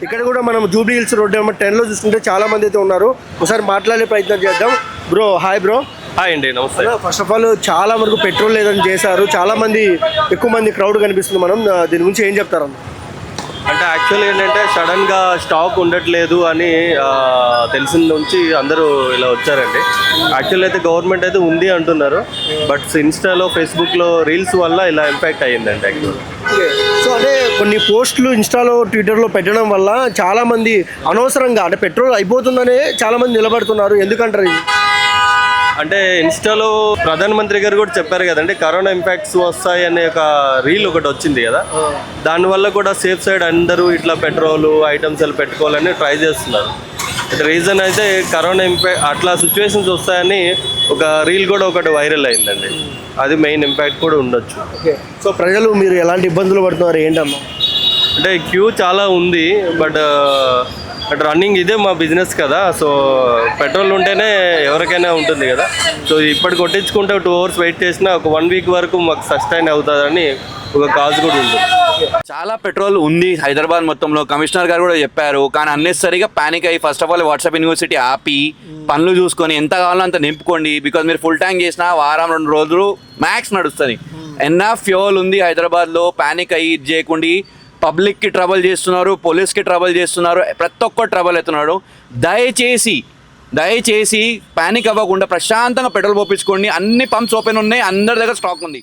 ఇక్కడ కూడా మనం జూబ్లీ హిల్స్ రోడ్ నెంబర్ 10లో చూస్తుంటే చాలా మంది అయితే ఉన్నారు. ఒకసారి మాట్లాడే ప్రయత్నం చేద్దాం. Bro hi bro. హాయ్ అండి, నమస్తే. ఫస్ట్ ఆఫ్ ఆల్ చాలా వరకు పెట్రోల్ లేదని చేశారు, చాలా మంది ఎక్కువ మంది క్రౌడ్ కనిపిస్తుంది. మనం దీని గురించి ఏం చెప్తారన్న? అంటే యాక్చువల్గా ఏంటంటే సడన్గా స్టాక్ ఉండట్లేదు అని తెలిసిన నుంచి అందరూ ఇలా వచ్చారండి. యాక్చువల్ అయితే గవర్నమెంట్ అయితే ఉంది అంటున్నారు, బట్ ఇన్స్టాలో ఫేస్బుక్లో రీల్స్ వల్ల ఇలా ఇంపాక్ట్ అయ్యిందండి యాక్చువల్. సో అంటే కొన్ని పోస్టులు ఇన్స్టాలో ట్విట్టర్లో పెట్టడం వల్ల చాలా మంది అనవసరంగా అంటే పెట్రోల్ అయిపోతుందనే చాలా మంది నిలబడుతున్నారు. ఎందుకంటారు ఇది? అంటే ఇన్స్టాలో ప్రధానమంత్రి గారు కూడా చెప్పారు కదండి, కరోనా ఇంపాక్ట్స్ వస్తాయి అనే ఒక రీల్ ఒకటి వచ్చింది కదా, దానివల్ల కూడా సేఫ్ సైడ్ అందరూ ఇట్లా పెట్రోల్ ఐటమ్స్ అలా పెట్టుకోవాలని ట్రై చేస్తున్నారు. రీజన్ అయితే కరోనా ఇంపాక్ట్ అట్లా సిచ్యువేషన్స్ వస్తాయని ఒక రీల్ కూడా ఒకటి వైరల్ అయిందండి. అది మెయిన్ ఇంపాక్ట్ కూడా ఉండొచ్చు. సో ప్రజలు మీరు ఎలాంటి ఇబ్బందులు పడుతున్నారు ఏంటమ్మా? అంటే క్యూ చాలా ఉంది, బట్ రన్నింగ్ ఇదే మా బిజినెస్ కదా, సో పెట్రోల్ ఉంటేనే ఎవరికైనా ఉంటుంది కదా. సో ఇప్పటి కొట్టించుకుంటే 2 hours వెయిట్ చేసినా ఒక 1 week వరకు మాకు సస్టైన్ అవుతుందని ఒక కాజ్ కూడా ఉంటుంది. చాలా పెట్రోల్ ఉంది హైదరాబాద్ మొత్తంలో, కమిషనర్ గారు కూడా చెప్పారు. కానీ అన్నెసరిగా ప్యానిక్ అయ్యి first of all WhatsApp university ఆపి పనులు చూసుకొని ఎంత కావాలో అంత నింపుకోండి. బికాజ్ మీరు ఫుల్ ట్యాంక్ చేసినా వారం 2 రోజులు మ్యాక్స్ నడుస్తుంది. ఎన్నఫ్ ఫ్యూయల్ ఉంది హైదరాబాద్లో. ప్యానిక్ అయ్యి ఇది చేయకుండా పబ్లిక్కి ట్రబుల్ చేస్తున్నారు, పోలీస్కి ట్రబుల్ చేస్తున్నారు, ప్రతి ఒక్కరు ట్రబుల్ అవుతున్నాడు. దయచేసి ప్యానిక్ అవ్వకుండా ప్రశాంతంగా పెట్రోల్ పోపించుకోండి. అన్ని పంప్స్ ఓపెన్ ఉన్నాయి, అందరి దగ్గర స్టాక్ ఉంది.